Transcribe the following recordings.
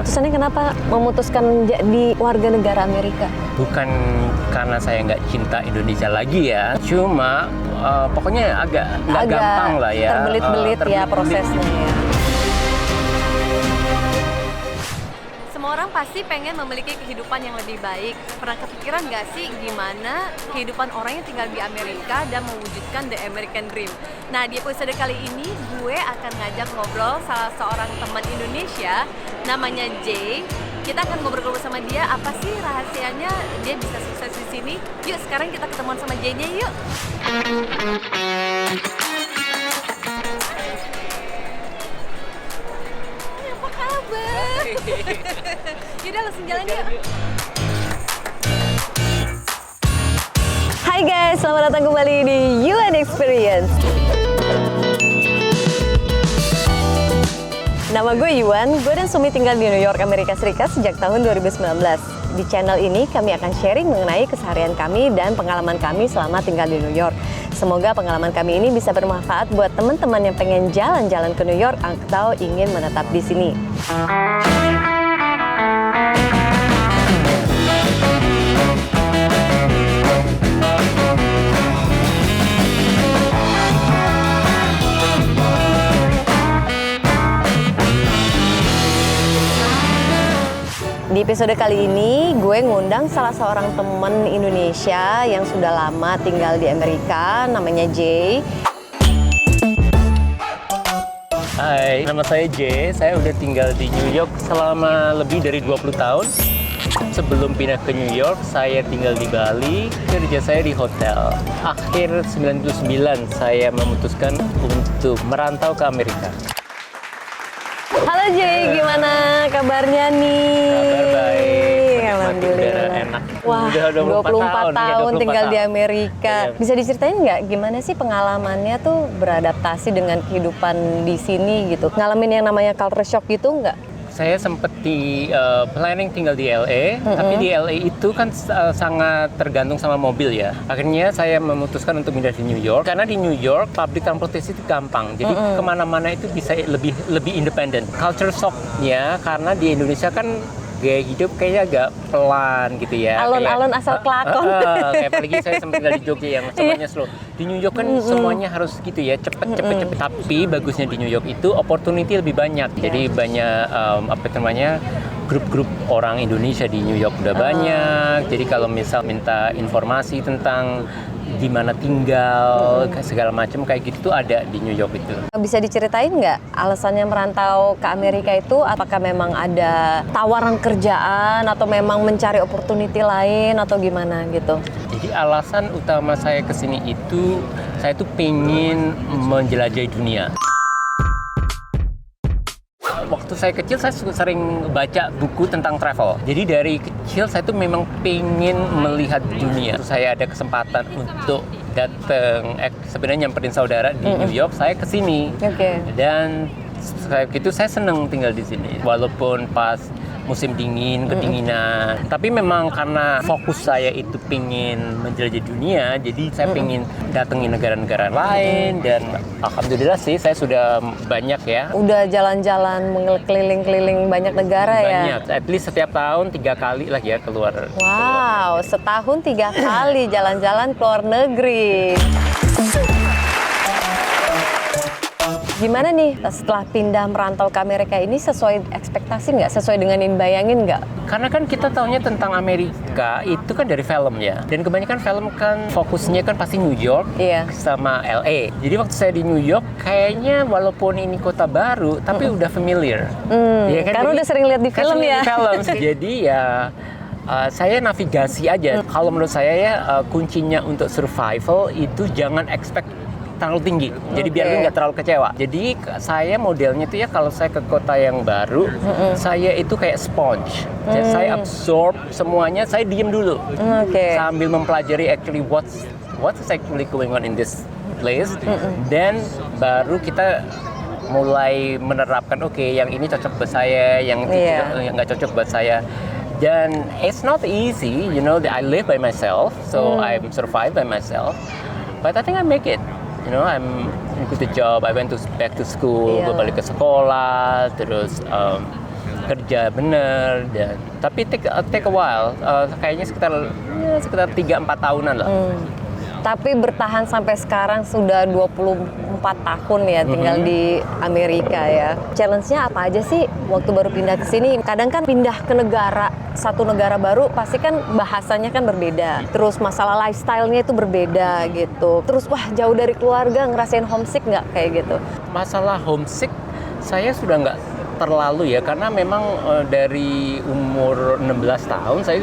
keputusannya kenapa memutuskan jadi warga negara Amerika? Bukan karena saya nggak cinta Indonesia lagi ya, cuma pokoknya agak nggak gampang lah ya. Terbelit-belit ya prosesnya ya. Semua orang pasti pengen memiliki kehidupan yang lebih baik. Pernah kepikiran nggak sih gimana kehidupan orang yang tinggal di Amerika dan mewujudkan the American Dream? Nah, di episode kali ini gue akan ngajak ngobrol salah seorang teman Indonesia, namanya Jay. Kita akan ngobrol sama dia, apa sih rahasianya dia bisa sukses di sini. Yuk, sekarang kita ketemuan sama Jay-nya yuk. Apa kabar? Yaudah, langsung jalan yuk. Hai guys, selamat datang kembali di UN Experience. Nama gue Yuan, gue dan Sumi tinggal di New York, Amerika Serikat sejak tahun 2019. Di channel ini kami akan sharing mengenai keseharian kami dan pengalaman kami selama tinggal di New York. Semoga pengalaman kami ini bisa bermanfaat buat teman-teman yang pengen jalan-jalan ke New York atau ingin menetap di sini. Di episode kali ini, gue ngundang salah seorang temen Indonesia yang sudah lama tinggal di Amerika, namanya Jay. Hai, nama saya Jay. Saya udah tinggal di New York selama lebih dari 20 tahun. Sebelum pindah ke New York, saya tinggal di Bali. Kerja saya di hotel. Akhir 99, saya memutuskan untuk merantau ke Amerika. Halo Jay, gimana kabarnya nih? Kabar baik, menikmati udara Alhamdulillah. enak. Wah, Udah 24 tahun tinggal di tahun. Amerika. Iya. Bisa diceritain nggak gimana sih pengalamannya tuh beradaptasi dengan kehidupan di sini gitu? Ngalamin yang namanya culture shock gitu nggak? Saya sempat di planning tinggal di LA, tapi di LA itu kan sangat tergantung sama mobil ya. Akhirnya saya memutuskan untuk pindah di New York, karena di New York public transportation itu gampang, jadi kemana-mana itu bisa lebih independen. Culture shock-nya karena di Indonesia kan gaya hidup kayaknya agak pelan gitu ya. Alon-alon Kayak, asal kelakon. kayak apalagi saya sempat tinggal di Jogja yang semuanya slow. Di New York kan semuanya harus gitu ya, cepet. Tapi bagusnya di New York itu opportunity lebih banyak. Jadi banyak grup-grup orang Indonesia di New York udah banyak. Jadi kalau misal minta informasi tentang di mana tinggal, segala macam kayak gitu tuh ada di New York itu. Bisa diceritain nggak alasannya merantau ke Amerika itu? Apakah memang ada tawaran kerjaan atau memang mencari opportunity lain atau gimana gitu? Jadi alasan utama saya kesini itu, saya tuh pengen menjelajahi dunia. Waktu saya kecil, saya sering baca buku tentang travel. Jadi dari kecil saya tuh memang pengen melihat dunia. Saya ada kesempatan untuk datang, sebenarnya nyamperin saudara di New York, saya kesini. Dan saya seneng tinggal di sini. Walaupun pas musim dingin, kedinginan. Tapi memang karena fokus saya itu pengen menjelajahi dunia, jadi saya pengen datengin negara-negara lain, dan alhamdulillah sih saya sudah banyak ya. Udah jalan-jalan keliling-keliling banyak negara ya? Banyak, at least setiap tahun 3 kali lah ya keluar. Wow, setahun 3 kali jalan-jalan ke luar negeri. Gimana nih setelah pindah merantau ke Amerika ini, sesuai ekspektasi nggak? Sesuai dengan yang bayangin nggak? Karena kan kita taunya tentang Amerika itu kan dari film ya. Dan kebanyakan film kan fokusnya kan pasti New York sama LA. Jadi waktu saya di New York kayaknya walaupun ini kota baru tapi udah familiar. Ya kan? Karena jadi, udah sering lihat di film ya. Di film. Jadi ya saya navigasi aja. Kalau menurut saya ya kuncinya untuk survival itu jangan expect terlalu tinggi, jadi biar lu nggak terlalu kecewa. Jadi saya modelnya tuh ya, kalau saya ke kota yang baru, saya itu kayak sponge. Jadi saya absorb semuanya, saya diem dulu, sambil mempelajari actually what's actually going on in this place. Dan baru kita mulai menerapkan, yang ini cocok buat saya, yang nggak cocok buat saya. Dan it's not easy, you know. I live by myself, so I survive by myself. But I think I make it. You know, I'm good at job. I went back to school, balik ke sekolah, terus kerja bener, dan tapi take a while, kayaknya sekitar 3-4 tahunan lah. Tapi bertahan sampai sekarang sudah 24 tahun ya tinggal di Amerika ya. Challenge-nya apa aja sih waktu baru pindah ke sini? Kadang kan pindah ke satu negara baru pasti kan bahasanya kan berbeda. Terus masalah lifestyle-nya itu berbeda gitu. Terus wah jauh dari keluarga, ngerasain homesick nggak kayak gitu? Masalah homesick saya sudah nggak terlalu ya, karena memang dari umur 16 tahun saya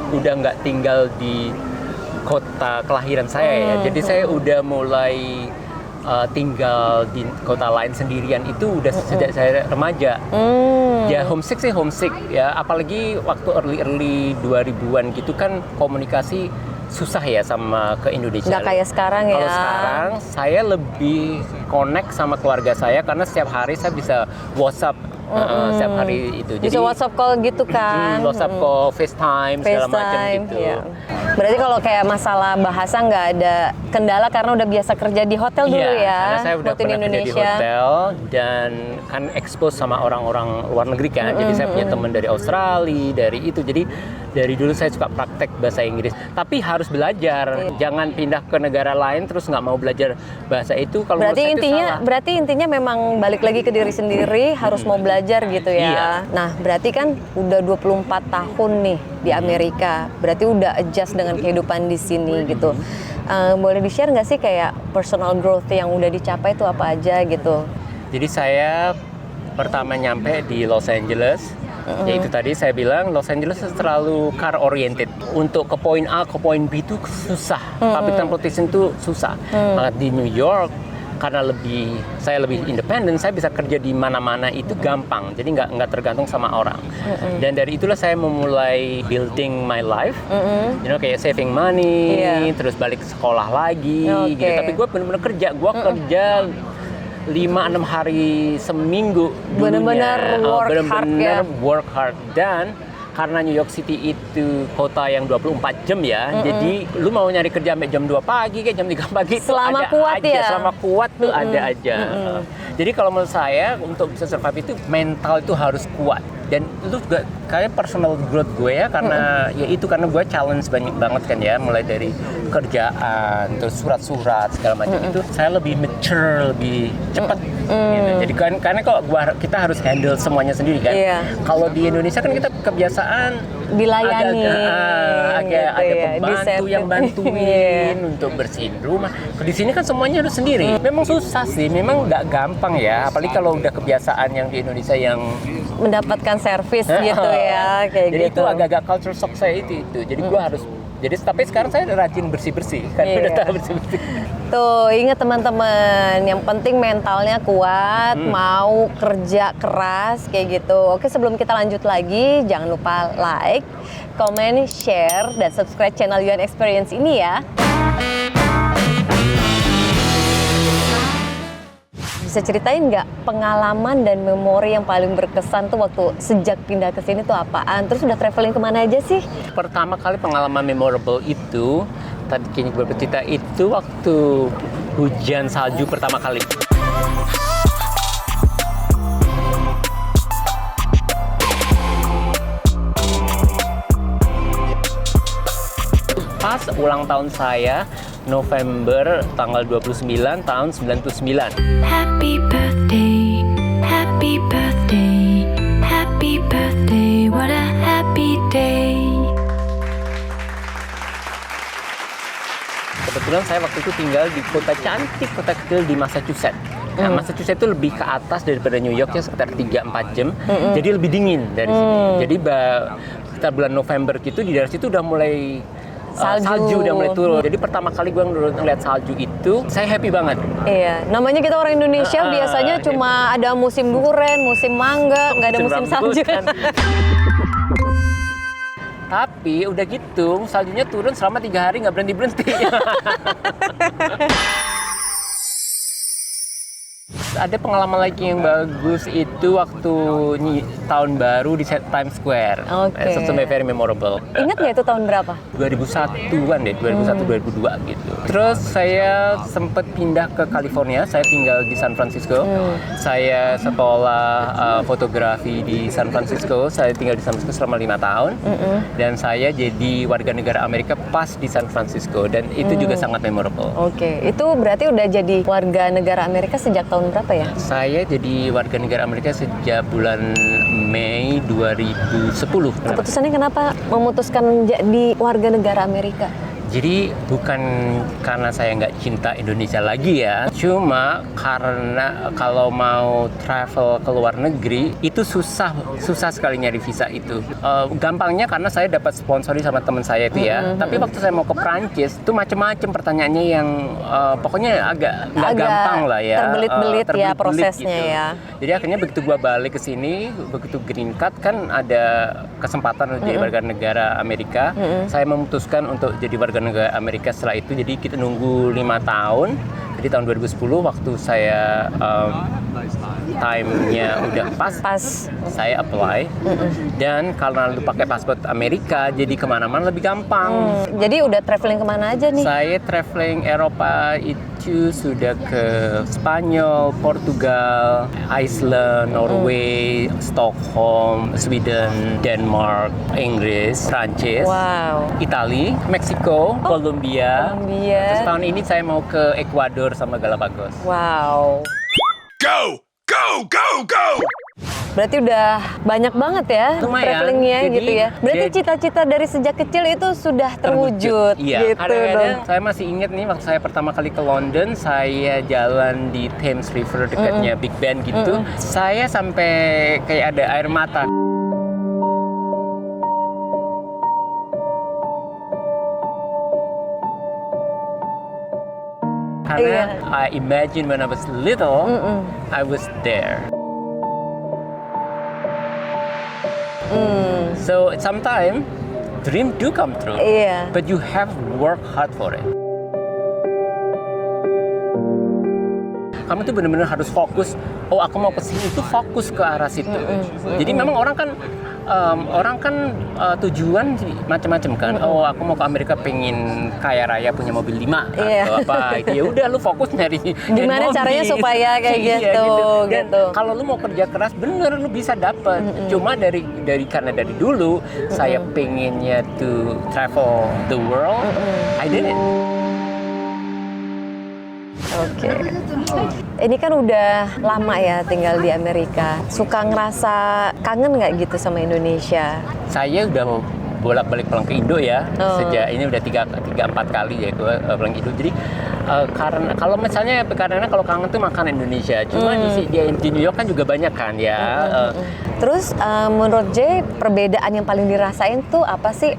udah nggak tinggal di kota kelahiran saya ya. Jadi saya udah mulai tinggal di kota lain sendirian itu udah sejak saya remaja. Ya homesick sih homesick ya, apalagi waktu early 2000-an gitu kan komunikasi susah ya sama ke Indonesia. Nggak kayak sekarang ya. Kalau sekarang saya lebih connect sama keluarga saya karena setiap hari saya bisa WhatsApp setiap hari itu. Bisa WhatsApp call gitu kan? WhatsApp call, FaceTime segala macam gitu. Iya. Berarti kalau kayak masalah bahasa nggak ada kendala karena udah biasa kerja di hotel dulu ya? Karena saya udah waktu pernah di kerja di Indonesia. hotel dan kan expose sama orang-orang luar negeri kan. Jadi saya punya teman dari Australia, dari itu. Jadi dari dulu saya suka praktek bahasa Inggris. Tapi harus belajar. Jangan pindah ke negara lain terus nggak mau belajar bahasa itu. Kalau Berarti menurut saya itu salah. berarti intinya memang balik lagi ke diri sendiri, harus mau belajar gitu ya. Iya. Nah, berarti kan udah 24 tahun nih di Amerika. Berarti udah adjust dengan kehidupan di sini gitu. Boleh di-share nggak sih kayak personal growth yang udah dicapai itu apa aja gitu? Jadi saya pertama nyampe di Los Angeles. Yaitu tadi saya bilang Los Angeles terlalu car oriented. Untuk ke poin A ke poin B itu susah. Public transportation itu susah. Malah di New York karena saya lebih independen, saya bisa kerja di mana-mana itu gampang. Jadi nggak tergantung sama orang. Dan dari itulah saya memulai building my life. Kayak saving money, terus balik ke sekolah lagi gitu. Tapi gue benar-benar kerja. Gue kerja 5-6 hari seminggu dulunya. Benar-benar work hard. Dan karena New York City itu kota yang 24 jam ya, jadi lu mau nyari kerja sampai jam 2 pagi kayak jam 3 pagi Selama ada kuat aja. ya? Selama kuat tuh ada aja. Jadi kalau menurut saya untuk bisa survive itu mental itu harus kuat. Dan itu juga kayak personal growth gue ya, karena ya itu karena gue challenge banyak banget kan ya, mulai dari kerjaan, terus surat-surat segala macam itu saya lebih mature, lebih cepat gitu. Jadi kan karena kok kita harus handle semuanya sendiri kan. Kalau di Indonesia kan kita kebiasaan dilayani, ada pembantu yang bantuin untuk bersihin rumah. Di sini kan semuanya harus sendiri. Memang susah sih, memang nggak gampang ya. Apalagi kalau udah kebiasaan yang di Indonesia yang mendapatkan servis gitu ya, kayak jadi gitu. itu agak-agak culture shock saya itu. Jadi gue harus. Tapi sekarang saya rajin bersih-bersih kan, udah tahu bersih-bersih. Tuh, ingat teman-teman, yang penting mentalnya kuat, mau kerja keras kayak gitu. Oke, sebelum kita lanjut lagi, jangan lupa like, comment, share, dan subscribe channel UN Experience ini ya. Bisa ceritain nggak pengalaman dan memori yang paling berkesan tuh waktu sejak pindah ke sini tuh apaan? Terus udah traveling kemana aja sih? Pertama kali pengalaman memorable itu, tadi kayaknya gue bercerita itu waktu hujan salju pertama kali. Pas ulang tahun saya, November tanggal 29 tahun 99. Happy birthday, happy birthday, happy birthday, what a happy day. Kebetulan saya waktu itu tinggal di kota cantik, kota kecil di Massachusetts. Nah, Massachusetts itu lebih ke atas daripada New York ya, sekitar 3-4 jam. Jadi lebih dingin dari sini. Jadi sekitar bulan November gitu di daerah situ udah mulai salju udah mulai turun. Jadi pertama kali gue ngeliat salju itu, saya happy banget. Iya, namanya kita orang Indonesia biasanya cuma ada musim durian, musim mangga, nggak ada musim salju. Tapi udah gitu, saljunya turun selama 3 hari nggak berhenti-berhenti. ada pengalaman lagi yang bagus itu waktu tahun baru di Times Square. Oke. It's very memorable. Ingat nggak itu tahun berapa? 2001-an deh, 2001-2002 gitu. Terus saya sempat pindah ke California, saya tinggal di San Francisco. Saya sekolah fotografi di San Francisco, saya tinggal di San Francisco selama 5 tahun. Dan saya jadi warga negara Amerika pas di San Francisco, dan itu juga sangat memorable. Oke, itu berarti udah jadi warga negara Amerika sejak tahun berapa ya? Saya jadi warga negara Amerika sejak bulan Mei 2010. Keputusannya kenapa memutuskan jadi warga negara Amerika? Jadi bukan karena saya nggak cinta Indonesia lagi ya, cuma karena kalau mau travel ke luar negeri itu susah sekali nyari visa itu. Gampangnya karena saya dapat sponsori sama teman saya itu ya. Tapi waktu saya mau ke Prancis itu macam-macam pertanyaannya yang pokoknya agak nggak gampang lah ya. Terbelit-belit ya prosesnya gitu. ya. Jadi akhirnya begitu gua balik ke sini, begitu green card kan ada kesempatan untuk jadi warga negara Amerika. Saya memutuskan untuk jadi warga negara Amerika setelah itu. Jadi kita nunggu 5 tahun. Jadi tahun 2010 waktu saya time-nya udah pas, saya apply. Dan karena lu pakai paspor Amerika, jadi kemana-mana lebih gampang. Jadi udah traveling kemana aja nih? Saya traveling Eropa itu sudah ke Spanyol, Portugal, Iceland, Norway, Stockholm, Sweden, Denmark, Inggris, Prancis, Italia, Meksiko, Kolombia. Terus tahun ini saya mau ke Ekuador sama Galapagos. Wow. Go! Go! Go! Go! Berarti udah banyak banget ya travelingnya gitu ya. Berarti cita-cita dari sejak kecil itu sudah terwujud. Iya. Gitu Kadang-kadang saya masih ingat nih waktu saya pertama kali ke London, saya jalan di Thames River dekatnya Big Ben gitu. Saya sampai kayak ada air mata. Karena I imagine when I was little, I was there. So sometimes dream do come true, but you have to work hard for it. Kamu tuh benar-benar harus fokus. Oh, aku mau ke sini, itu fokus ke arah situ. Jadi memang orang kan tujuan macam-macam kan. Oh, aku mau ke Amerika pengen kaya raya punya mobil 5 atau apa. Itu ya udah lu fokus nyari gimana mobil. caranya supaya kayak gitu. Dan kalau lu mau kerja keras bener lu bisa dapat. Cuma dari karena dari dulu saya pengennya to travel the world. I did it. Oke. Ini kan udah lama ya tinggal di Amerika. Suka ngerasa kangen nggak gitu sama Indonesia? Saya udah bolak-balik pulang ke Indo ya. Sejak ini udah 3-4 kali ya gue pulang ke Indo. Jadi karena kalau misalnya karena kalau kangen tuh makan Indonesia. Cuma di New York kan juga banyak kan ya. Terus menurut Jay perbedaan yang paling dirasain tuh apa sih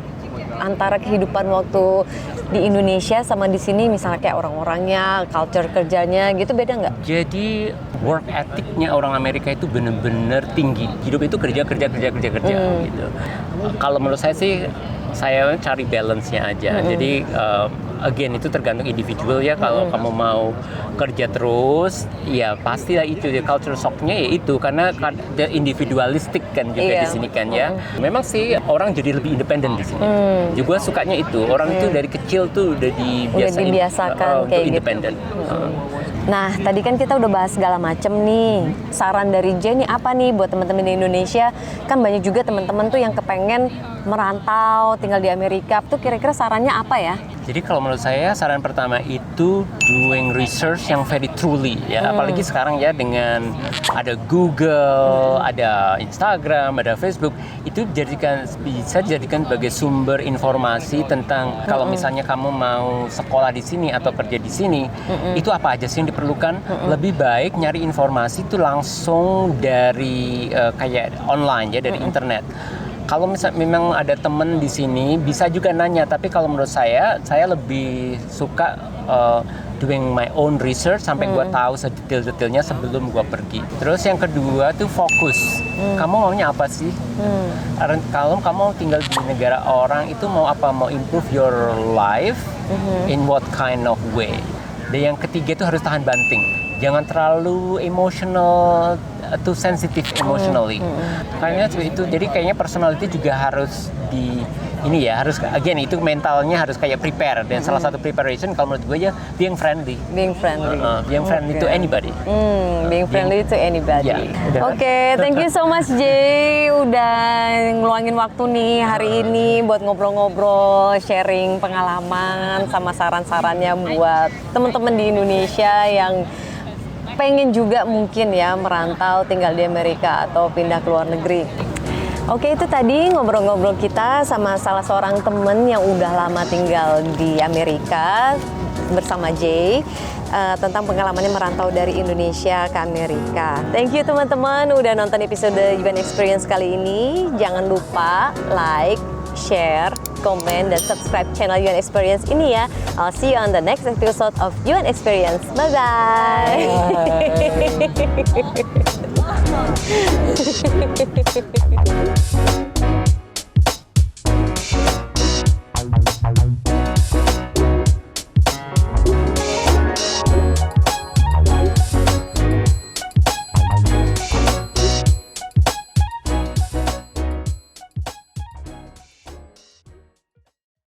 antara kehidupan waktu di Indonesia sama di sini, misalnya kayak orang-orangnya, culture kerjanya gitu, beda nggak? Jadi work ethicnya orang Amerika itu benar-benar tinggi. Hidup itu kerja gitu. Kalau menurut saya sih, saya cari balance-nya aja. Jadi again itu tergantung individual ya. Kalau kamu mau kerja terus, ya pastilah itu ya culture shock-nya ya itu karena individualistik kan juga di sini kan ya. Memang sih orang jadi lebih independen di sini. Juga sukanya itu orang itu dari kecil tuh udah dibiasakan kayak untuk independen. Nah, tadi kan kita udah bahas segala macem nih. Saran dari Jay nih apa nih buat teman-teman di Indonesia? Kan banyak juga teman-teman tuh yang kepengen merantau, tinggal di Amerika. Tuh kira-kira sarannya apa ya? Jadi kalau menurut saya saran pertama itu doing research yang very truly ya. Apalagi sekarang ya dengan ada Google, ada Instagram, ada Facebook, itu bisa dijadikan sebagai sumber informasi tentang kalau misalnya kamu mau sekolah di sini atau kerja di sini, itu apa aja sih yang diperlukan. Lebih baik nyari informasi itu langsung dari kayak online ya, dari internet. Kalau misalnya memang ada temen di sini bisa juga nanya, tapi kalau menurut saya lebih suka doing my own research sampai gue tahu sedetail-detailnya sebelum gue pergi. Terus yang kedua tuh fokus. Kamu maunya apa sih? Kalau kamu tinggal di negara orang itu mau apa? Mau improve your life in what kind of way? Dan yang ketiga itu harus tahan banting. jangan terlalu emotional, too sensitive emotionally. Kayaknya seperti itu. Jadi kayaknya personality juga harus ini ya, harus again itu mentalnya harus kayak prepare. Dan salah satu preparation kalau menurut gue ya being friendly. Being friendly. Being friendly to anybody. Being friendly to anybody. Yeah, Oke, thank you so much Jay udah ngeluangin waktu nih hari ini buat ngobrol-ngobrol, sharing pengalaman sama saran-sarannya buat teman-teman di Indonesia yang pengen juga mungkin ya merantau tinggal di Amerika atau pindah ke luar negeri. Oke, itu tadi ngobrol-ngobrol kita sama salah seorang temen yang udah lama tinggal di Amerika bersama Jay tentang pengalamannya merantau dari Indonesia ke Amerika. Thank you teman-teman udah nonton episode UN Experience kali ini. Jangan lupa like, share, komen, dan subscribe channel UN Experience ini ya. I'll see you on the next episode of UN Experience. Bye-bye.